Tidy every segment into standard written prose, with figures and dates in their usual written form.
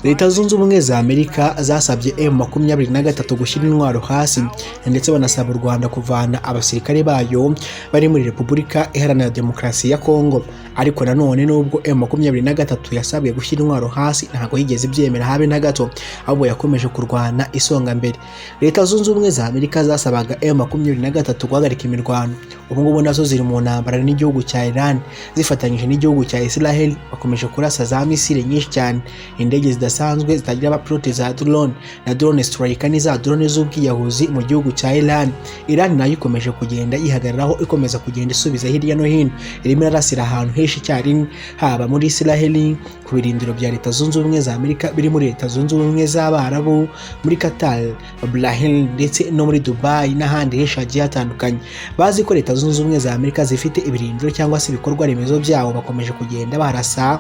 Leta Zunze Ubumwe za Amerika zasabye M23 gushyira intwaro hasi ndetse banasaba u Rwanda kuvana abasirikare bayo bari muri Repubulika Iharanira Demokarasi ya Kongo. Ariko nanone nubwo M23 yasabwe gushyira intwaro hasi ntabwo yigeze byemera habe na gato, ahubwo yakomeje kurwana isonga mbere. Leta Zunze Ubumwe za Amerika zasabaga M23 guhagarika imirwano. Ubu ngubu nazo ziri mu ntambara n'igihugu cya Iran zifatanyije n'igihugu cya Israel, bakomeje kurasa za misile nyinshi cyane, indege zidasanzwe zitagira abapilote za drone na drone strike n'iza drone z'ubwiyahuzi mu gihugu cya Iran. Iran nayo ikomeje kugenda yihagararaho, ikomeza kugenda isubiza hirya no hino, irimo irarasira ahantu henshi cyane, haba muri Israel, ku birindiro bya Leta Zunze Ubumwe za Amerika biri muri Leta Zunze Ubumwe z'Abarabu, muri Qatar, Bahrain ndetse no muri Dubai n'ahandi henshi hagiye hatandukanye. Bazi ko Leta Zunze Ubumwe za Amerika zifite ibirindiro cyangwa se ibikorwa remezo byabo, bakomeje kugenda barasa.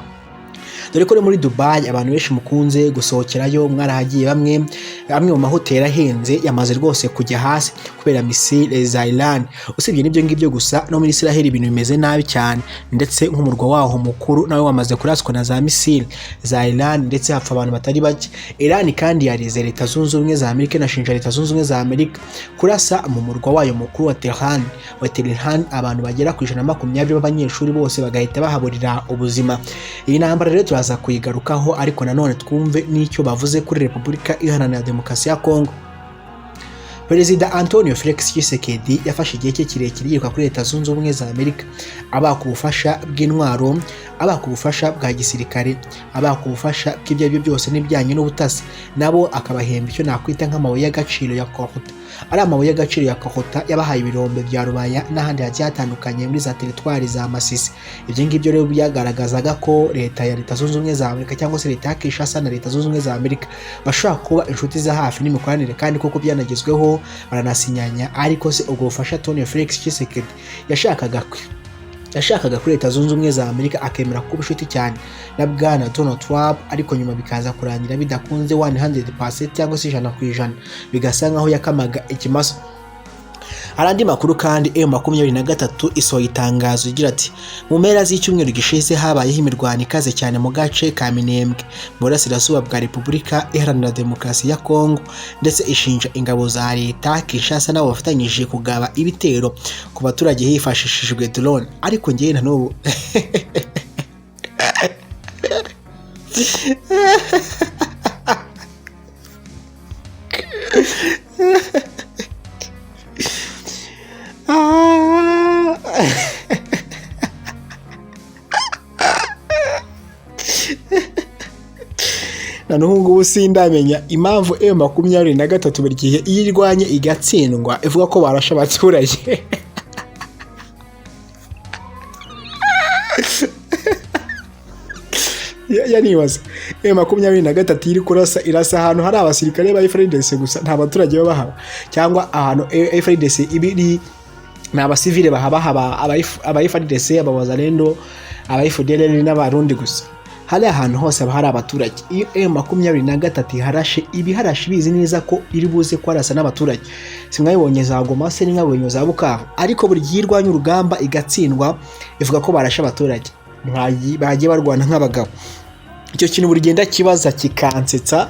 Dore ko muri Dubai abantu benshi mukunze gusohokerayo, mwarahagiye amwe mu mahoteli ahenze yamaze rwose kujya hasi kubera misile za Iran. Usibye n'ibyo ngibyo gusa, no muri Israel ibintu bimeze nabi cyane, ndetse nk'umurwa waho mukuru nawe wamaze kuraswa na za misile za Iran, ndetse hapfa abantu batari bake. Iran kandi yarize Leta Zunze Ubumwe za Amerika, nashinja Leta Zunze Ubumwe za Amerika kurasa mu murwa wayo mukuru wa Tehran abantu bagera ku 120 b'abanyeshuri bose bagahita bahaburira ubuzima. Iyi ntambara rero turaza kuyigarukaho, ariko nanone twumve n'icyo bavuze kuri Repubulika Iharanira Demokarasi ya Kongo. Perezida Antonio Felix Tshisekedi yafashe igihe cye kirekire yiruka kuri Leta Zunze Ubumwe za Amerika, abaka ubufasha bw'intwaro, abaka ubufasha bwa gisirikare, abaka ubufasha bw'ibyo byose n'ibijyanye n'ubutasi, nabo akabahemba icyo nakwita nk'amabuye y'agaciro ya Kohota. Ari amabuye y'agaciro ya Kohota yabahaye ibirombe bya Rubaya n'ahandi hagiye hatandukanye muri za teritwari za Masisi. Ibyo ngibyo rero byagaragazaga ko leta ya Leta Zunze Ubumwe za Amerika cyangwa se leta ya Kinshasa na Leta Zunze Ubumwe za Amerika bashobora kuba inshuti za hafi n'imikoranire, kandi koko byanagezweho baranasinyanya. Ariko se ubwo bufasha Antonio Felix Tshisekedi yashakaga kuri Leta Zunze Ubumwe za Amerika akemera kuba inshuti cyane na bwana Donald Trump, ariko nyuma bikaza kurangira bidakunze 100% cyangwa se 100%, bigasa nkaho yakamaga ikimasa. Arandi makuru kandi M23 isohoye itangazo igira ati mu mpera z'icyumweru gishize habayeho imirwano ikaze cyane mu gace ka Minembwe mu burasirazuba bwa Repubulika Iharanira Demokarasi ya Kongo, ndetse ishinja ingabo za leta Kinshasa nabo bafatanyije kugaba ibitero ku baturage hifashishijwe drone. Ariko ngiye na n'ubu na n'ubu ngubu sindamenya impamvu M23 buri gihe iyo irwanye igatsindwa ivuga ko barasha abaturage. Yanibaza M23 iri kurasa irasa ahantu hari abasirikare ba FARDC gusa, nta baturage baba, cyangwa ahantu FARDC ibiri n'abasivile bahaba, aba FARDC, abawazalendo, aba FDLR n'abarundi gusa. Hari ahantu hose haba hari abaturage. Iyo M23 harashe ibiharashe bizi neza ko iri buze kwarasa n'abaturage. Simwabonye za Goma se n'abonye za Bukavu, ariko buri gihe irwanya urugamba igatsindwa ivuga ko barashe abaturage, bagiye barwana nk'abagabo. Icyo kintu buri genda kibaza kikansetsa.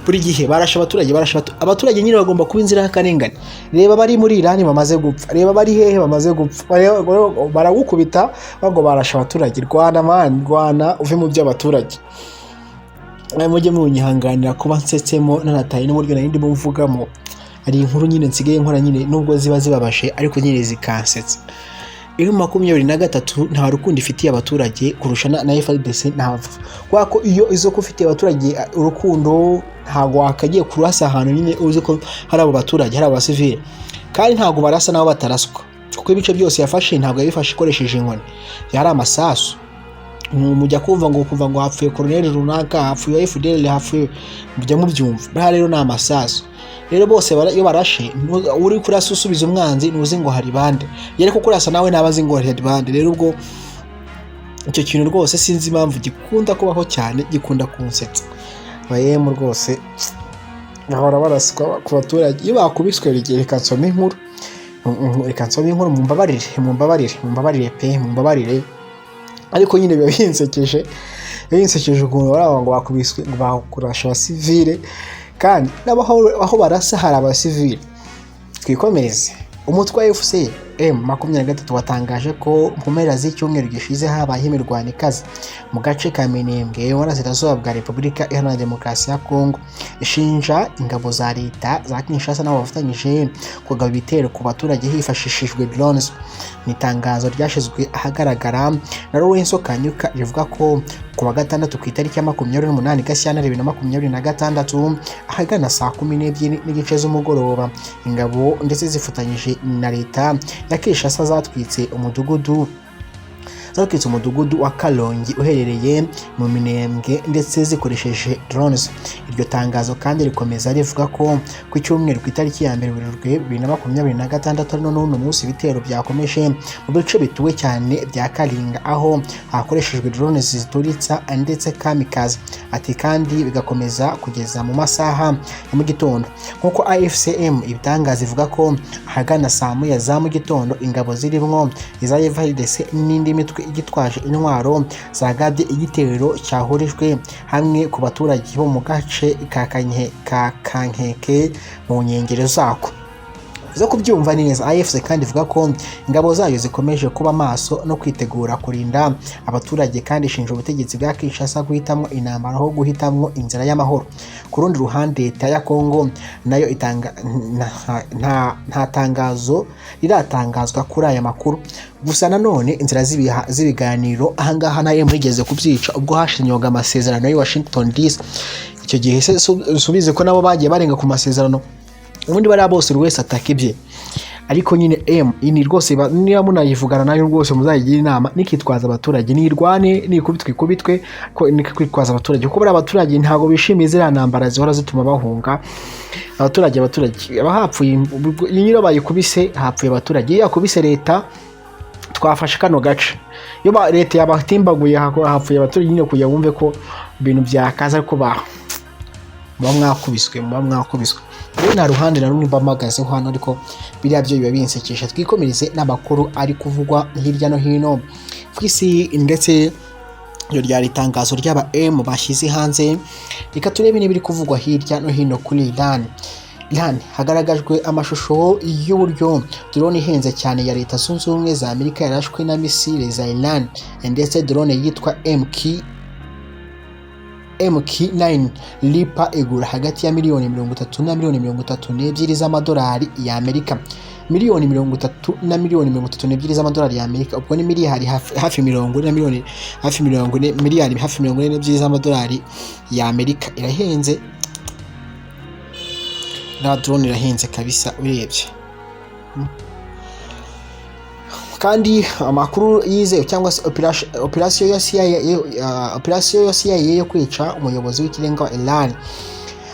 Buri gihe barasha abaturage nyine bagomba kuba inzira y'akarengane. Reba bari muri Iran bamaze gupfa, reba bari hehe bamaze gupfa, baragukubita bago barasha abaturage. Rwana uve mu by'abaturage. Mujye munyihanganira kuba nsetsemo nanataye n'uburyo narindi muvugamo. Ari inkuru nyine nsigaye nkora nyine nubwo ziba zibabashe, ariko nyine zikansetsa. M23 nta rukundo ifitiye abaturage kurusha na FARDC ntavu. Kwako iyo izo kufitiye abaturage urukundo ntago akagiye kurasa ahantu nyine uzi ko hari abo baturage, hari abasivile, kandi ntago barasa nabo bataraswa, kuko ibice byose yafashe ntago yabifashe ikoresheje inkoni, yari amasasu. Mujya kumva ngo hapfuye colonel runaka, hapfuye FDL, hapfuye mujya mubyumva. Bari rero na amasasu. Rero bose iyo barashe uri kurasa usubiza umwanzi nuzi ngo hari bande, yari ko kurasa nawe nabazi ngo hari bande. Rero ubwo icyo kintu rwose sinzi impamvu gikunda kubaho cyane, gikunda kunsetsa. Bayemu rwose bahora baraswa ku baturage. Iyo bakubiswe reka nsome inkuru, mumbabarire pe, ariko nyine biba binsekeje yinsekeje ukuntu baraba ngo bakubiswe ngo bakurasha abasivile kandi aho barasa hari abasivile. Twikomereze. Umutwe wa FCM23 watangaje ko mu mpera z'icyumweru gishize habaye imirwano ikaze mu gace ka Minembwe y'Uburasirazuba bwa Repubulika Iharanira Demokarasi ya Kongo, ishinja ingabo za leta za Kinshasa nabo bafatanyije kugaba ibitero ku baturage hifashishijwe drones. Ni itangazo ryashizwe ahagaragara na Lorenzo Kanyuka rivuga ko ku wa gatandatu ku itariki ya 28 Gashyantare 2026 ahagana saa 12 n'igice z'umugoroba ingabo ndetse zifatanyije na leta ya Kinshasa zatwitse umudugudu wa Kalongi uherereye mu Minembwe ndetse zikoresheje drones. Iryo tangazo kandi rikomeza rivuga ko ku cyumweru ku itariki ya 1 Werurwe 2026 n'uno munsi ibitero byakomeje mu bice bituwe cyane bya Kalinga aho hakoreshejwe drones zituritsa ndetse kamikaze. Ati kandi bigakomeza kugeza mu masaha ya mu gitondo nkuko AFCM ibitangaza ivuga ko ahagana saa 9 za mu gitondo ingabo zirimo iza FARDC n'indi mitwe igitwaje intwaro zagabye igitero cyahurijwe hamwe ku baturage bo mu gace ka Kankeke mu nkengero zako. zo kubyumva neza. AFC kandi ivuga ko ingabo zayo zikomeje kuba maso no kwitegura kurinda abaturage kandi ishinja ubutegetsi bwa Kinshasa guhitamo intambara aho guhitamo inzira y'amahoro. Ku rundi ruhande leta ya Kongo nayo itanga nta tangazo riratangazwa kuri aya makuru. Gusa nanone inzira z'ibiganiro ahangaha nayo murigeze kubyica ubwo hashinywaga amasezerano ya Washington DC. Icyo gihe subize ko nabo bagiye barenga ku masezerano ubundi bari bose wese atakibye, ariko nyine ini rwose niba munayivugana nayo rwose muzayigira inama nikitwaza abaturage nirwane nikubitwe ko nikwitwaza abaturage kuko bari abaturage ntago bishimiye zira ntambara zihora zituma bahunga. Abaturage abahapfuye nyiro bayikubise hapfuye abaturage, yakubise leta twafashe kano gace, yo leta yabatimbaguye hapfuye abaturage nyine kujya bumve ko ibintu byakaza ariko mwakubiswe rero nta ruhande na rumwe mbamagazeho hano, ariko biriya byo biba binsekesha. Twikomereze n'amakuru ari kuvugwa hirya no hino ku isi ndetse iyo ryari itangazo ry'aba bashyize hanze. Reka turebe n'ibiri kuvugwa hirya no hino kuri Iran hagaragajwe amashusho y'uburyo drone ihenze cyane ya Leta Zunze Ubumwe za Amerika yarashwe na misile za Iran, ndetse drone yitwa MK9 Reaper igura hagati ya $30 na $32 z'amadolari ya Amerika. $30 na $32 z'amadolari ya Amerika, ubwo ni miliyari hafi 40 z'amadolari ya Amerika. Irahenze na drone irahenze kabisa urebye. Kandi amakuru yizewe cyangwa se operation ya CIA yo kwica umuyobozi w'ikirenga wa Iran.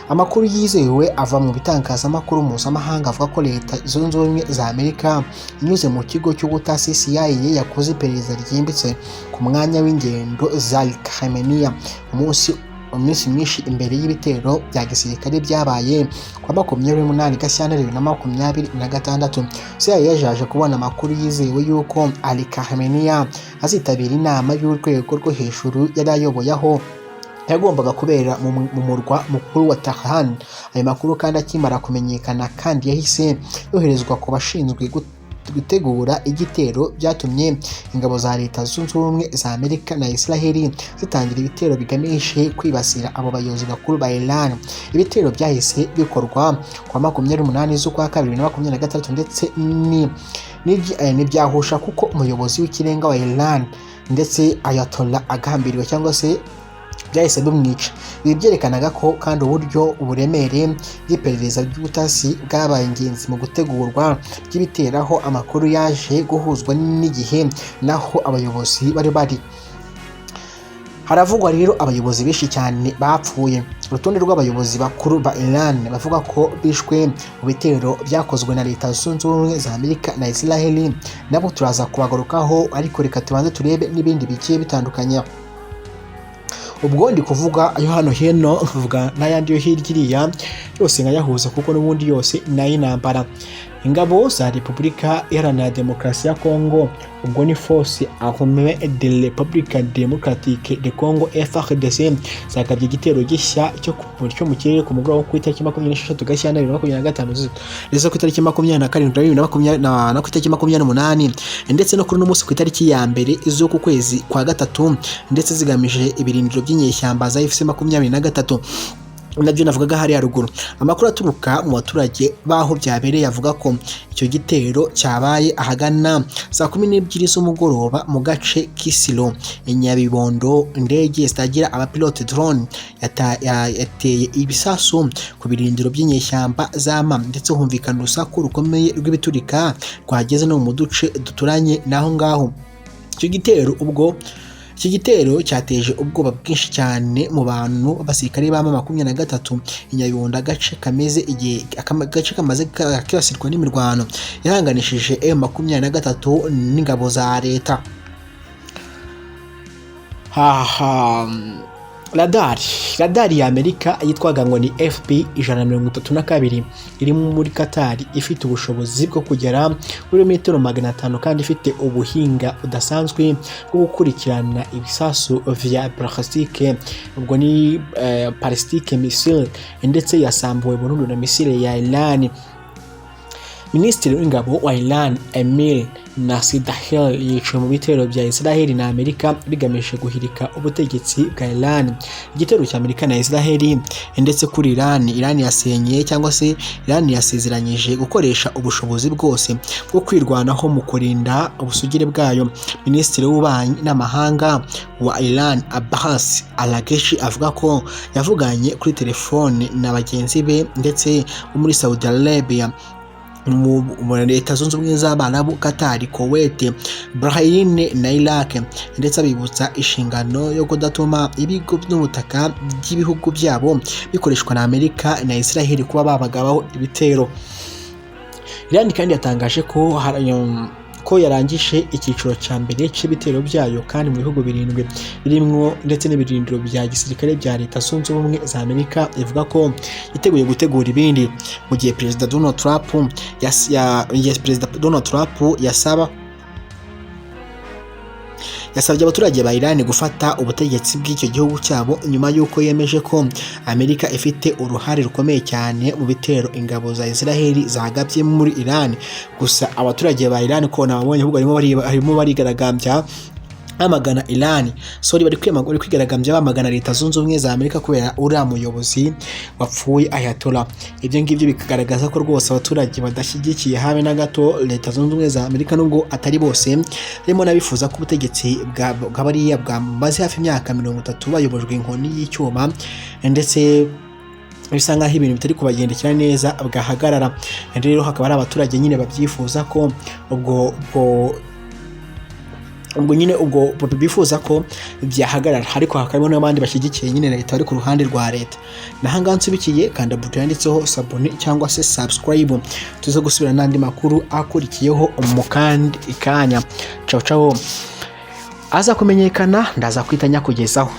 Amakuru yizewe ava mu bitangazamakuru mpuzamahanga avuga ko Leta Zunze Ubumwe za Amerika inyuze mu kigo cy'ubutasi CIA yakoze iperereza ryimbitse ku mwanya w'ingendo za Khamenei umunsi mwinshi imbere y'ibitero bya gisirikare byabaye kwa 28 Gashyantare 2026. CIA yaje kubona amakuru yizewe yuko Ali Khamenei azitabira inama y'urwego rwo hejuru yari ayoboyeho yagombaga kubera mu murwa mukuru wa Tehran. Ayo makuru kandi akimara kumenyekana kandi yahise yoherezwa ku bashinzwe gutegura igitero byatumye ingabo za Leta Zunze Ubumwe za Amerika na Israel zitangira ibitero biganishe kwibasira abo bayobozi bakuru ba Iran. Ibitero byahise bikorwa kwa 28 z'ukwa 2026 ndetse n'ibyahusha kuko umuyobozi w'ikirenga wa Iran ndetse Ayatollah agambiriwe cyangwa se byahise bimwica. Ibi byerekanaga ko kandi uburyo uburemere bw'iperereza ry'ubutasi bwabaye ingenzi mu gutegurwa by'ibiteraho amakuru yaje guhuzwa n'igihe naho abayobozi bari. Haravugwa rero abayobozi benshi cyane bapfuye. Urutonde rw'abayobozi bakuru ba Iran bavuga ko bishwe mu bitero byakozwe na Leta Zunze Ubumwe za Amerika na Israel nabo turaza kubagarukaho, ariko reka tubanze turebe n'ibindi bigiye bitandukanye. Ubwo ndi kuvuga ayo hano heno vuga n'ayandi yo hirya iriya yose nkayahuza kuko n'ubundi yose nayo intambara. ingabo za Repubulika Iharanira Demokarasi ya Kongo, ubwo ni Force Armée de la République Démocratique de Congo FARDC, zakabye igitero gishya cyo mu kirere ku mugoroba ku itariki 26 Gashyantare 2025 ndetse ku itariki 27 na ku itariki 28 ndetse no kuri no munsi ku itariki ya mbere zo ku kwezi kwa gatatu, ndetse zigamije ibirindiro by'inyeshyamba za FC 23 nabyo navugaga hari haruguru. Amakuru aturuka mu baturage baho byabereye avuga ko icyo gitero cyabaye ahagana saa 12 z'umugoroba mu gace Kisiro Nyabibondo. Indege zitagira abapilote drone yateye ibisasu ku birindiro by'inyeshyamba zama, ndetse humvikana urusaku rukomeye rw'ibiturika rwageze no mu duce duturanye naho ngaho. Iki gitero cyateje ubwoba bwinshi cyane mu bantu b'abasirikare ba 23 Nyabibondo, agace kamaze kibasirwa n'imirwano yahanganishije M23 n'ingabo za leta. Radari ya Amerika yitwaga ngo ni FP-132 iri muri Qatar, ifite ubushobozi bwo kugera kuri metero 500 kandi ifite ubuhinga budasanzwe bwo gukurikirana ibisasu vya ballistique, ubwo ni ballistic missile, ndetse yasambuwe burundu na missile ya Iran. Minisitiri w'ingabo wa Iran Emir Nasidahel yiciwe mu bitero bya Israel na Amerika bigamije guhirika ubutegetsi bwa Iran. Igitero cya Amerika na Israel ndetse kuri Iran yasenye cyangwa se Iran yasezeranyije gukoresha ubushobozi bwose bwo kwirwanaho mu kurinda ubusugire bwayo. Minisitiri w'ububanyi n'amahanga wa Iran Abbas Araghchi avuga ko yavuganye kuri telefone na bagenzi be ndetse muri Saudi Arabia, mu Leta Zunze Ubumwe z'Abarabu, Qatar, Kuwait, Bahrain na Iraq, ndetse abibutsa inshingano yo kudatuma ibigo by'ubutaka by'ibihugu byabo bikoreshwa na Amerika na Israel kuba babagabaho ibitero. Iran kandi yatangaje ko yarangije icyiciro cya mbere cy'ibitero byayo kandi mu bihugu 7 birimo ndetse n'ibirindiro bya gisirikare bya Leta Zunze Ubumwe za Amerika, ivuga ko yiteguye gutegura ibindi. Mu gihe Perezida Donald Trump yasabye abaturage ba Iran gufata ubutegetsi bw'icyo gihugu cyabo nyuma y'uko yemeje ko Amerika ifite uruhare rukomeye cyane mu bitero ingabo za Israel zagabye muri Iran. Gusa abaturage ba Iran ko nabonye ahubwo harimo barigaragambya amagana Iran, bari kwigaragambya bamagana Leta Zunze Ubumwe za Amerika kubera uriya muyobozi wapfuye Ayatollah. Ibyo ngibyo bikagaragaza ko rwose abaturage badashyigikiye habe na gato Leta Zunze Ubumwe za Amerika, nubwo atari bose, harimo n'abifuza ko ubutegetsi bw'abariya bwamaze hafi imyaka 30 bayobojwe inkoni y'icyuma, ndetse bisa nkaho ibintu bitari kubagendekera neza bwahagarara. Rero hakaba hari abaturage nyine babyifuza ko ubwo bifuza ko byahagarara, ariko hakaba n'abandi bashyigikiye nyine leta bari ku ruhande rwa leta. Nahanga nsubikiye kanda buto yanditseho sabone cyangwa se subscribe, tuze gusubira n'andi makuru akurikiyeho mu kandi ikanya. Ciao aza kumenyekana ndaza kwitanya kugezaho.